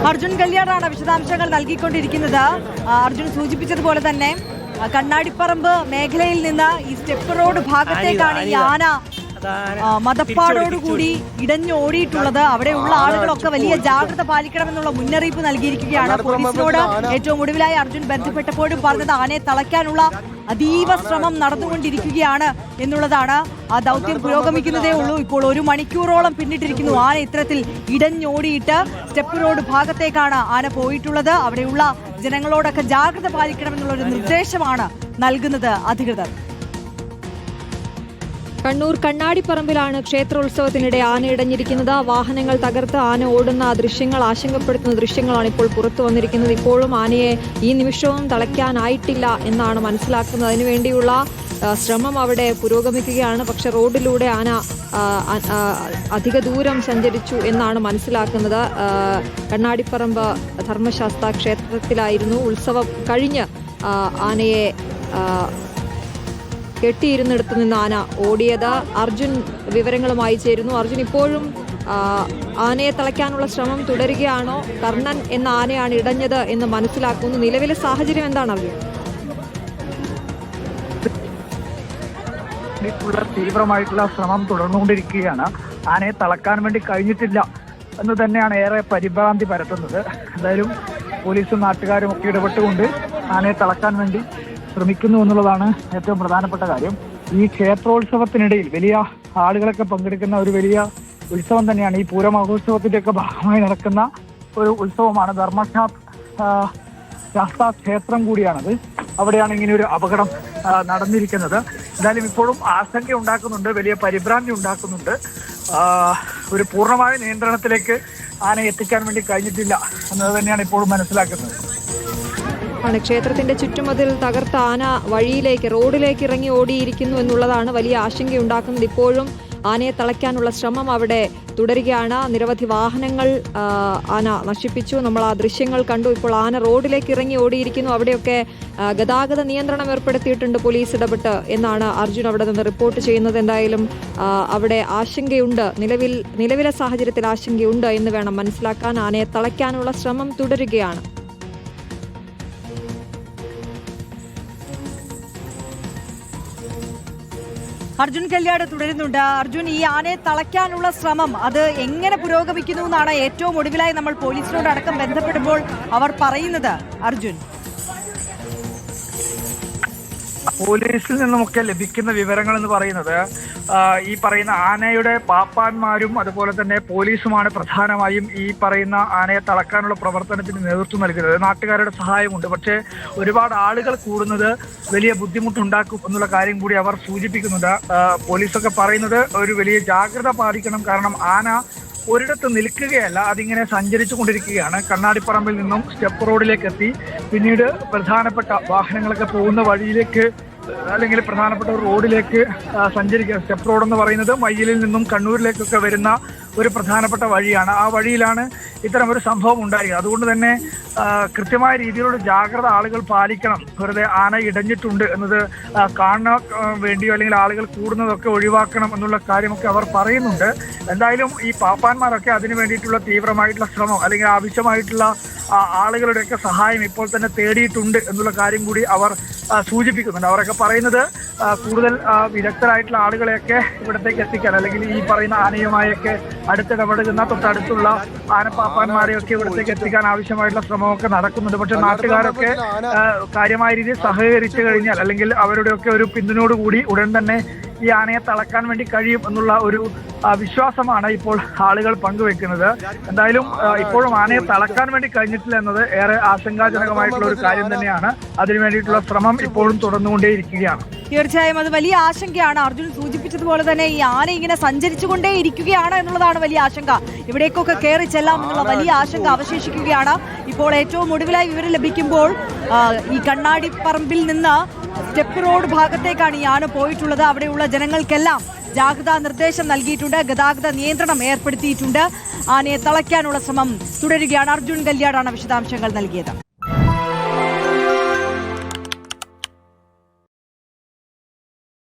അർജുൻ കല്യാണാണ് വിശദാംശങ്ങൾ നൽകിക്കൊണ്ടിരിക്കുന്നത്. അർജുൻ സൂചിപ്പിച്ചതുപോലെ തന്നെ കണ്ണാടിപ്പറമ്പ് മേഖലയിൽ നിന്ന് ഈ സ്റ്റെപ്പ് റോഡ് ഭാഗത്തേക്കാണ് ഈ ആന മതപ്പാടോടുകൂടി ഇടഞ്ഞോടിയിട്ടുള്ളത്. അവിടെയുള്ള ആളുകളൊക്കെ വലിയ ജാഗ്രത പാലിക്കണമെന്നുള്ള മുന്നറിയിപ്പ് നൽകിയിരിക്കുകയാണ്. പോലീസിനോട് ഏറ്റവും ഒടുവിലായി അർജുൻ ബന്ധപ്പെട്ടപ്പോഴും പറഞ്ഞത് ആനയെ തളയ്ക്കാനുള്ള അതീവ ശ്രമം നടന്നുകൊണ്ടിരിക്കുകയാണ് എന്നുള്ളതാണ്. ആ ദൗത്യം പുരോഗമിക്കുന്നതേ ഉള്ളൂ. ഇപ്പോൾ 1 മണിക്കൂറോളം പിന്നിട്ടിരിക്കുന്നു. ആന ഇത്തരത്തിൽ ഇടഞ്ഞോടിയിട്ട് സ്റ്റെപ്പ് റോഡ് ഭാഗത്തേക്കാണ് ആന പോയിട്ടുള്ളത്. അവിടെയുള്ള ജനങ്ങളോടൊക്കെ ജാഗ്രത പാലിക്കണമെന്നുള്ളൊരു നിർദ്ദേശമാണ് നൽകുന്നത് അധികൃതർ. കണ്ണൂർ കണ്ണാടിപ്പറമ്പിലാണ് ക്ഷേത്രോത്സവത്തിനിടെ ആന ഇടഞ്ഞിരിക്കുന്നത്. വാഹനങ്ങൾ തകർത്ത് ആന ഓടുന്ന ദൃശ്യങ്ങൾ, ആശങ്കപ്പെടുത്തുന്ന ദൃശ്യങ്ങളാണ് ഇപ്പോൾ പുറത്തു വന്നിരിക്കുന്നത്. ഇപ്പോഴും ആനയെ ഈ നിമിഷവും തളയ്ക്കാനായിട്ടില്ല എന്നാണ് മനസ്സിലാക്കുന്നത്. അതിനുവേണ്ടിയുള്ള ശ്രമം അവിടെ പുരോഗമിക്കുകയാണ്. പക്ഷെ റോഡിലൂടെ ആന അധിക ദൂരം സഞ്ചരിച്ചു എന്നാണ് മനസ്സിലാക്കുന്നത്. കണ്ണാടിപ്പറമ്പ് ധർമ്മശാസ്ത്ര ക്ഷേത്രത്തിലായിരുന്നു ഉത്സവം കഴിഞ്ഞ് ആനയെ കെട്ടിയിരുന്നിടത്തു നിന്ന് ആന ഓടിയത്. അർജുൻ വിവരങ്ങളുമായി ചേരുന്നു. അർജുൻ, ഇപ്പോഴും ആനയെ തളയ്ക്കാനുള്ള ശ്രമം തുടരുകയാണോ? കർണൻ എന്ന ആനയാണ് ഇടഞ്ഞത് എന്ന് മനസ്സിലാക്കുന്നു. നിലവിലെ സാഹചര്യം എന്താണ് അർജുൻ? തീവ്രമായിട്ടുള്ള ശ്രമം തുടർന്നുകൊണ്ടിരിക്കുകയാണ്. ആനയെ തളക്കാൻ വേണ്ടി കഴിഞ്ഞിട്ടില്ല എന്ന് തന്നെയാണ് ഏറെ പരിഭ്രാന്തി പരത്തുന്നത്. എന്തായാലും പോലീസും നാട്ടുകാരും ഒക്കെ ഇടപെട്ടുകൊണ്ട് ആനയെ തളക്കാൻ വേണ്ടി ശ്രമിക്കുന്നു എന്നുള്ളതാണ് ഏറ്റവും പ്രധാനപ്പെട്ട കാര്യം. ഈ ക്ഷേത്രോത്സവത്തിനിടയിൽ വലിയ ആളുകളൊക്കെ പങ്കെടുക്കുന്ന ഒരു വലിയ ഉത്സവം തന്നെയാണ്. ഈ പൂര മഹോത്സവത്തിൻ്റെയൊക്കെ ഭാഗമായി നടക്കുന്ന ഒരു ഉത്സവമാണ്. ധർമ്മശാസ്ത്ര ക്ഷേത്രം കൂടിയാണത്. അവിടെയാണ് ഇങ്ങനെ ഒരു അപകടം നടന്നിരിക്കുന്നത്. എന്തായാലും ഇപ്പോഴും ആശങ്ക ഉണ്ടാക്കുന്നുണ്ട്, വലിയ പരിഭ്രാന്തി ഉണ്ടാക്കുന്നുണ്ട്. ഒരു പൂർണ്ണമായ നിയന്ത്രണത്തിലേക്ക് ആനയെ എത്തിക്കാൻ വേണ്ടി കഴിഞ്ഞിട്ടില്ല എന്നത് തന്നെയാണ് ഇപ്പോഴും മനസ്സിലാക്കുന്നത്. ക്ഷേത്രത്തിന്റെ ചുറ്റുമതിൽ തകർത്ത ആന വഴിയിലേക്ക്, റോഡിലേക്ക് ഇറങ്ങി ഓടിയിരിക്കുന്നു എന്നുള്ളതാണ് വലിയ ആശങ്കയുണ്ടാക്കുന്നത്. ഇപ്പോഴും ആനയെ തളയ്ക്കാനുള്ള ശ്രമം അവിടെ തുടരുകയാണ്. നിരവധി വാഹനങ്ങൾ ആന നശിപ്പിച്ചു. നമ്മൾ ആ ദൃശ്യങ്ങൾ കണ്ടു. ഇപ്പോൾ ആന റോഡിലേക്ക് ഇറങ്ങി ഓടിയിരിക്കുന്നു. അവിടെയൊക്കെ ഗതാഗത നിയന്ത്രണം ഏർപ്പെടുത്തിയിട്ടുണ്ട് പോലീസ് ഇടപെട്ട് എന്നാണ് അർജുൻ അവിടെ നിന്ന് റിപ്പോർട്ട് ചെയ്യുന്നത്. എന്തായാലും അവിടെ ആശങ്കയുണ്ട്, നിലവിലെ സാഹചര്യത്തിൽ ആശങ്കയുണ്ട് എന്ന് വേണം മനസ്സിലാക്കാൻ. ആനയെ തളയ്ക്കാനുള്ള ശ്രമം തുടരുകയാണ്. അർജുൻ കല്യാട് തുടരുന്നുണ്ട്. അർജുൻ, ഈ ആനയെ തളയ്ക്കാനുള്ള ശ്രമം അത് എങ്ങനെ പുരോഗമിക്കുന്നു എന്നാണ് ഏറ്റവും ഒടുവിലായി നമ്മൾ പോലീസിനോട് അടക്കം ബന്ധപ്പെടുമ്പോൾ അവർ പറയുന്നത്. അർജുൻ, പോലീസിൽ നിന്നുമൊക്കെ ലഭിക്കുന്ന വിവരങ്ങൾ എന്ന് പറയുന്നത് ഈ പറയുന്ന ആനയുടെ പാപ്പാന്മാരും അതുപോലെ തന്നെ പോലീസുമാണ് പ്രധാനമായും ഈ പറയുന്ന ആനയെ തളക്കാനുള്ള പ്രവർത്തനത്തിന് നേതൃത്വം നൽകുന്നത്. നാട്ടുകാരുടെ സഹായമുണ്ട്. പക്ഷേ ഒരുപാട് ആളുകൾ കൂടുന്നത് വലിയ ബുദ്ധിമുട്ടുണ്ടാക്കും എന്നുള്ള കാര്യം കൂടി അവർ സൂചിപ്പിക്കുന്നുണ്ട്. പോലീസൊക്കെ പറയുന്നത് ഒരു വലിയ ജാഗ്രത പാലിക്കണം. കാരണം ആന ഒരിടത്ത് നിൽക്കുകയല്ല, അതിങ്ങനെ സഞ്ചരിച്ചു കൊണ്ടിരിക്കുകയാണ്. കണ്ണാടിപ്പറമ്പിൽ നിന്നും സ്റ്റെപ്പ് റോഡിലേക്ക് എത്തി പിന്നീട് പ്രധാനപ്പെട്ട വാഹനങ്ങളൊക്കെ പോകുന്ന വഴിയിലേക്ക് അല്ലെങ്കിൽ പ്രധാനപ്പെട്ട റോഡിലേക്ക് സഞ്ചരിക്കുക. സ്റ്റെപ്പ് റോഡ് എന്ന് പറയുന്നത് മയ്യിലിൽ നിന്നും കണ്ണൂരിലേക്കൊക്കെ വരുന്ന ഒരു പ്രധാനപ്പെട്ട വഴിയാണ്. ആ വഴിയിലാണ് ഇത്തരമൊരു സംഭവം ഉണ്ടായി. അതുകൊണ്ട് തന്നെ കൃത്യമായ രീതിയിലുള്ള ജാഗ്രത ആളുകൾ പാലിക്കണം. വെറുതെ ആന ഇടഞ്ഞിട്ടുണ്ട് എന്നത് കാണാൻ വേണ്ടിയോ അല്ലെങ്കിൽ ആളുകൾ കൂടുന്നതൊക്കെ ഒഴിവാക്കണം എന്നുള്ള കാര്യമൊക്കെ അവർ പറയുന്നുണ്ട്. എന്തായാലും ഈ പാപ്പാന്മാരൊക്കെ അതിനു വേണ്ടിയിട്ടുള്ള തീവ്രമായിട്ടുള്ള ശ്രമം അല്ലെങ്കിൽ ആവശ്യമായിട്ടുള്ള ആളുകളുടെയൊക്കെ സഹായം ഇപ്പോൾ തന്നെ തേടിയിട്ടുണ്ട് എന്നുള്ള കാര്യം കൂടി അവർ സൂചിപ്പിക്കുന്നുണ്ട്. അവരൊക്കെ പറയുന്നത് കൂടുതൽ വിദഗ്ധരായിട്ടുള്ള ആളുകളെയൊക്കെ ഇവിടത്തേക്ക് എത്തിക്കാൻ അല്ലെങ്കിൽ ഈ പറയുന്ന ആനയുമായൊക്കെ അടുത്തിടപെടുന്ന തൊട്ടടുത്തുള്ള ആനപ്പാപ്പാന്മാരെയൊക്കെ ഇവിടത്തേക്ക് എത്തിക്കാൻ ആവശ്യമായിട്ടുള്ള ശ്രമമൊക്കെ നടക്കുന്നുണ്ട്. പക്ഷെ നാട്ടുകാരൊക്കെ കാര്യമായ രീതിയിൽ സഹകരിച്ചു കഴിഞ്ഞാൽ അല്ലെങ്കിൽ അവരുടെയൊക്കെ ഒരു പിന്തുണയോടുകൂടി ഉടൻ തന്നെ ഈ ആനയെ തളക്കാൻ വേണ്ടി കഴിയും എന്നുള്ള ഒരു വിശ്വാസമാണ് ഇപ്പോൾ ആളുകൾ പങ്കുവെക്കുന്നത്. എന്തായാലും ഇപ്പോഴും ആനയെ തളക്കാൻ വേണ്ടി കഴിഞ്ഞിട്ടില്ല എന്നത് ഏറെ ആശങ്കാജനകമായിട്ടുള്ള ഒരു കാര്യം തന്നെയാണ്. അതിനു വേണ്ടിയിട്ടുള്ള ശ്രമം ഇപ്പോഴും തുടർന്നുകൊണ്ടേയിരിക്കുകയാണ്. തീർച്ചയായും അത് വലിയ ആശങ്കയാണ്. അർജുൻ സൂചിപ്പിച്ചതുപോലെ തന്നെ ഈ ആന ഇങ്ങനെ സഞ്ചരിച്ചുകൊണ്ടേ ഇരിക്കുകയാണ് എന്നുള്ളതാണ് വലിയ ആശങ്ക. ഇവിടേക്കൊക്കെ കയറി ചെല്ലാം എന്നുള്ള വലിയ ആശങ്ക അവശേഷിക്കുകയാണ്. ഇപ്പോൾ ഏറ്റവും ഒടുവിലായി വിവരം ലഭിക്കുമ്പോൾ ഈ കണ്ണാടിപ്പറമ്പിൽ നിന്ന് സ്റ്റെപ്പ് റോഡ് ഭാഗത്തേക്കാണ് ഈ ആന പോയിട്ടുള്ളത്. അവിടെയുള്ള ജനങ്ങൾക്കെല്ലാം ജാഗ്രതാ നിർദ്ദേശം നൽകിയിട്ടുണ്ട്, ഗതാഗത നിയന്ത്രണം ഏർപ്പെടുത്തിയിട്ടുണ്ട്. ആനയെ തളയ്ക്കാനുള്ള ശ്രമം തുടരുകയാണ്. അർജുൻ കല്യാടാണ് വിശദാംശങ്ങൾ നൽകിയത്.